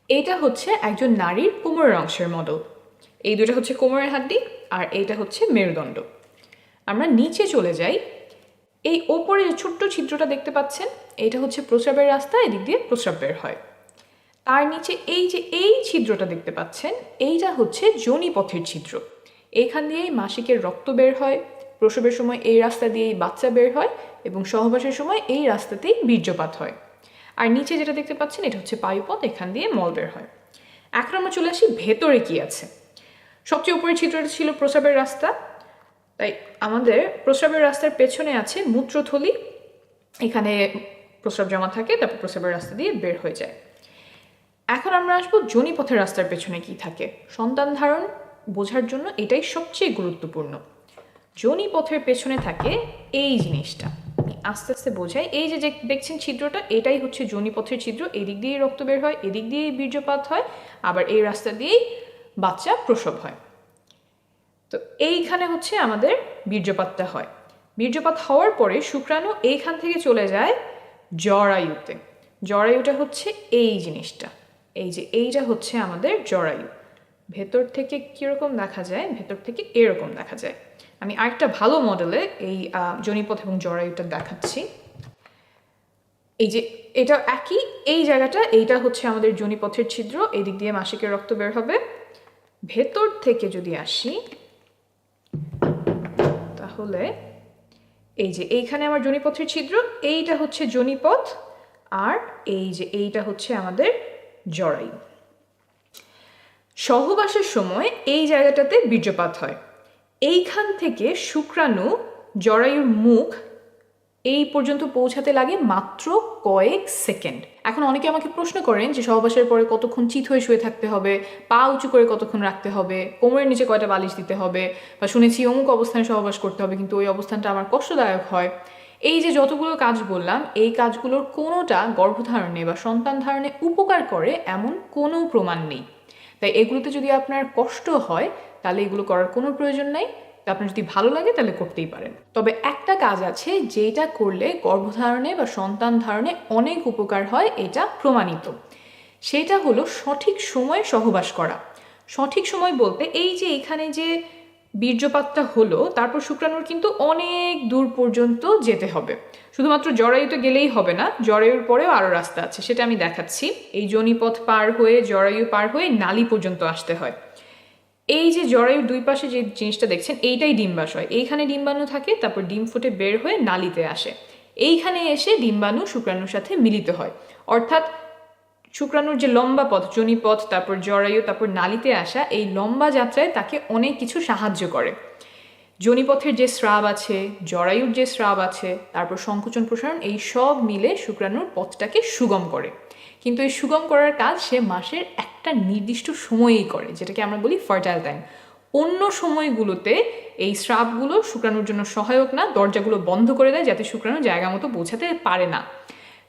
এইটা হচ্ছে একজন নারীর কোমরের অংশের মডেল। এই দুটো হচ্ছে কোমরের হাড্ডি আর এইটা হচ্ছে মেরুদণ্ড। আমরা নিচে চলে যাই। এই ওপরে যে ছোট্ট ছিদ্রটা দেখতে পাচ্ছেন, এইটা হচ্ছে প্রস্রাবের রাস্তা, এদিক দিয়ে প্রস্রাব বের হয়। তার নিচে এই যে এই ছিদ্রটা দেখতে পাচ্ছেন, এইটা হচ্ছে যোনিপথের ছিদ্র। এখান দিয়েই মাসিকের রক্ত বের হয়, প্রসবের সময় এই রাস্তা দিয়েই বাচ্চা বের হয় এবং সহবাসের সময় এই রাস্তাতেই বীর্যপাত হয়। আর নিচে যেটা দেখতে পাচ্ছেন এটা হচ্ছে পায়ুপথ, এখান দিয়ে মল বের হয়। এখন আমরা চলে আসি ভেতরে কি আছে। সবচেয়ে উপরের ছিদ্রটা ছিল প্রস্রাবের রাস্তা, তাই আমাদের প্রস্রাবের রাস্তার পেছনে আছে মূত্রথলি। এখানে প্রস্রাব জমা থাকে, তারপর প্রস্রাবের রাস্তা দিয়ে বের হয়ে যায়। এখন আমরা আসবো যোনিপথের রাস্তার পেছনে কি থাকে। সন্তান ধারণ বোঝার জন্য এটাই সবচেয়ে গুরুত্বপূর্ণ। যোনিপথের পেছনে থাকে এই জিনিসটা, আস্তে আস্তে বোঝাই। এই যে দেখছেন ছিদ্রটা, এটাই হচ্ছে যোনিপথের ছিদ্র। এদিক দিয়েই রক্ত বের হয়, এদিক দিয়েই বীর্যপাত হয়, আবার এই রাস্তা দিয়েই বাচ্চা প্রসব হয়। তো এইখানে হচ্ছে আমাদের বীর্যপাতটা হয়। বীর্যপাত হওয়ার পরে শুক্রাণু এইখান থেকে চলে যায় জরায়ুতে। জরায়ুটা হচ্ছে এই জিনিসটা, এই যে এইটা হচ্ছে আমাদের জরায়ু। ভেতর থেকে কীরকম দেখা যায়, ভেতর থেকে এরকম দেখা যায়। আমি আরেকটা ভালো মডেলে এই যোনিপথ এবং জরায়ুটা দেখাচ্ছি। এই যে এটা একই, এই জায়গাটা, এইটা হচ্ছে আমাদের যোনিপথের ছিদ্র, এই দিক দিয়ে মাসিকের রক্ত বের হবে। ভেতর থেকে যদি আসি তাহলে এই যে এইখানে আমার যোনিপথের ছিদ্র, এইটা হচ্ছে যোনিপথ, আর এই যে এইটা হচ্ছে আমাদের জরায়ু। সহবাসের সময় এই জায়গাটাতে বীর্যপাত হয়। এইখান থেকে শুক্রাণু জরায়ুর মুখ এই পর্যন্ত পৌঁছাতে লাগে মাত্র কয়েক সেকেন্ড। এখন অনেকে আমাকে প্রশ্ন করেন যে সহবাসের পরে কতক্ষণ চিত হয়ে শুয়ে থাকতে হবে, পা উঁচু করে কতক্ষণ রাখতে হবে, কোমরের নিচে কয়টা বালিশ দিতে হবে, বা শুনেছি অমুক অবস্থানে সহবাস করতে হবে কিন্তু ওই অবস্থানটা আমার কষ্টদায়ক হয়। এই যে যতগুলো কাজ বললাম, এই কাজগুলোর কোনোটা গর্ভধারণে বা সন্তান ধারণে উপকার করে এমন কোনো প্রমাণ নেই। তাই এগুলোতে যদি আপনার কষ্ট হয় তাহলে এগুলো করার কোনো প্রয়োজন নেই। আপনার যদি ভালো লাগে তাহলে করতেই পারেন। তবে একটা কাজ আছে যেটা করলে গর্ভধারণে বা সন্তান ধারণে অনেক উপকার হয়, এটা প্রমাণিত। সেটা হলো সঠিক সময়ে সহবাস করা। সঠিক সময় বলতে এই যে এখানে যে বীর্যপাতটা হলো, তারপর শুক্রাণুর কিন্তু অনেক দূর পর্যন্ত যেতে হবে। শুধুমাত্র জরায়ুতে গেলেই হবে না, জরায়ুর পরেও আরও রাস্তা আছে, সেটা আমি দেখাচ্ছি। এই যোনিপথ পার হয়ে জরায়ু পার হয়ে নালী পর্যন্ত আসতে হয়। এই যে জরায়ুর দুই পাশে যে জিনিসটা দেখছেন, এইটাই ডিম্বাশয়। এইখানে ডিম্বাণু থাকে, তারপর ডিম ফুটে বের হয়ে নালীতে আসে। এইখানে এসে ডিম্বাণু শুক্রাণুর সাথে মিলিত হয়। অর্থাৎ শুক্রাণুর যে লম্বা পথ, যোনিপথ, তারপর জরায়ু, তারপর নালীতে আসা, এই লম্বা যাত্রায় তাকে অনেক কিছু সাহায্য করে। যোনিপথের যে স্রাব আছে, জরায়ুর যে স্রাব আছে, তারপর সংকোচন প্রসারণ, এই সব মিলে শুক্রাণুর পথটাকে সুগম করে। কিন্তু এই সুগম করার কাজ সে মাসের একটা নির্দিষ্ট সময়েই করে, যেটাকে আমরা বলি ফার্টাইল টাইম। অন্য সময়গুলোতে এই স্রাবগুলো শুক্রাণুর জন্য সহায়ক না, দরজাগুলো বন্ধ করে দেয় যাতে শুক্রাণু জায়গা মতো পৌঁছাতে পারে না।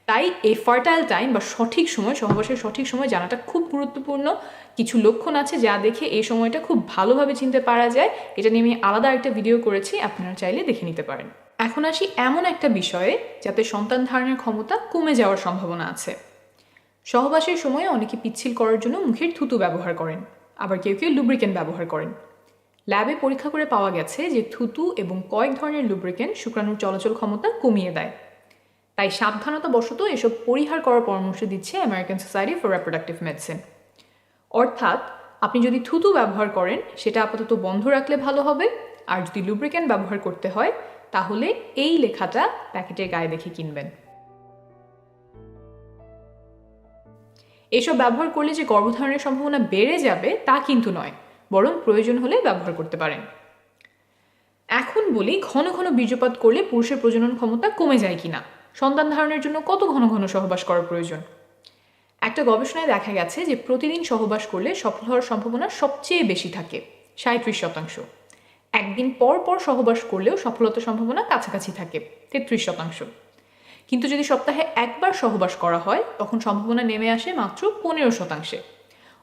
তাই এই ফার্টাইল টাইম বা সঠিক সময়, সহবাসের সঠিক সময় জানাটা খুব গুরুত্বপূর্ণ। কিছু লক্ষণ আছে যা দেখে এই সময়টা খুব ভালোভাবে চিনতে পারা যায়। এটা নিয়ে আমি আলাদা একটা ভিডিও করেছি, আপনারা চাইলে দেখে নিতে পারেন। এখন আসি এমন একটা বিষয়ে যাতে সন্তান ধারণের ক্ষমতা কমে যাওয়ার সম্ভাবনা আছে। সহবাসের সময় অনেকে পিচ্ছিল করার জন্য মুখের থুতু ব্যবহার করেন, আবার কেউ কেউ লুব্রিকেন্ট ব্যবহার করেন। ল্যাবে পরীক্ষা করে পাওয়া গেছে যে থুতু এবং কয়েক ধরনের লুব্রিকেন্ট শুক্রাণুর চলাচল ক্ষমতা কমিয়ে দেয়। তাই সাবধানতা বশত এসব পরিহার করার পরামর্শ দিচ্ছে American society for reproductive medicine. অর্থাৎ আপনি যদি থুতু ব্যবহার করেন সেটা আপাতত বন্ধ রাখলে ভালো হবে, আর যদি লুব্রিকেন্ট ব্যবহার করতে হয় তাহলে এই লেখাটা প্যাকেটের গায়ে দেখে কিনবেন। এসব ব্যবহার করলে যে গর্ভধারণের সম্ভাবনা বেড়ে যাবে তা কিন্তু নয়, বরং প্রয়োজন হলে ব্যবহার করতে পারেন। এখন বলি, ঘন ঘন বীর্যপাত করলে পুরুষের প্রজনন ক্ষমতা কমে যায় কিনা, সন্তান ধারণের জন্য কত ঘন ঘন সহবাস করার প্রয়োজন। একটা গবেষণায় দেখা গেছে যে প্রতিদিন সহবাস করলে সফল হওয়ার সম্ভাবনা সবচেয়ে বেশি থাকে, 37%। একদিন পর পর সহবাস করলেও সফলতার সম্ভাবনা কাছাকাছি থাকে, 33%। কিন্তু যদি সপ্তাহে একবার সহবাস করা হয় তখন সম্ভাবনা নেমে আসে মাত্র 15%।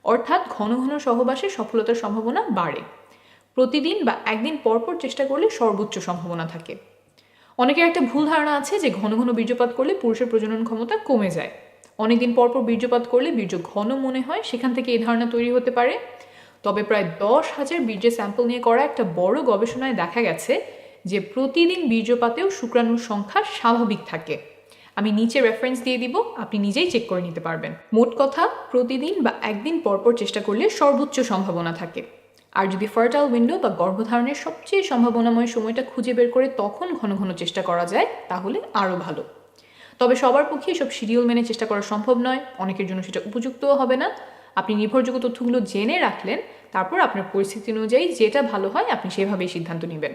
অর্থাৎ ঘন ঘন সহবাসে সফলতার সম্ভাবনা বাড়ে। প্রতিদিন বা একদিন পরপর চেষ্টা করলে সর্বোচ্চ সম্ভাবনা থাকে। অনেকের একটা ভুল ধারণা আছে যে ঘন ঘন বীর্যপাত করলে পুরুষের প্রজনন ক্ষমতা কমে যায়। অনেকদিন পর পর বীর্যপাত করলে বীর্য ঘন মনে হয়, সেখান থেকে এই ধারণা তৈরি হতে পারে। তবে প্রায় 10,000 বীর্যের স্যাম্পল নিয়ে করা একটা বড় গবেষণায় দেখা গেছে যে প্রতিদিন বীর্যপাতেও শুক্রাণুর সংখ্যা স্বাভাবিক থাকে। আমি নিচে রেফারেন্স দিয়ে দিব, আপনি নিজেই চেক করে নিতে পারবেন। মোট কথা, প্রতিদিন বা একদিন পরপর চেষ্টা করলে সর্বোচ্চ সম্ভাবনা থাকে। আর যদি ফার্টাইল উইন্ডো বা গর্ভধারণের সবচেয়ে সম্ভাবনাময় সময়টা খুঁজে বের করে তখন ঘন ঘন চেষ্টা করা যায়, তাহলে আরও ভালো। তবে সবার পক্ষে এসব শিডিউল মেনে চেষ্টা করা সম্ভব নয়, অনেকের জন্য সেটা উপযুক্তও হবে না। আপনি নির্ভরযোগ্য তথ্যগুলো জেনে রাখলেন, তারপর আপনার পরিস্থিতি অনুযায়ী যেটা ভালো হয় আপনি সেভাবেই সিদ্ধান্ত নেবেন।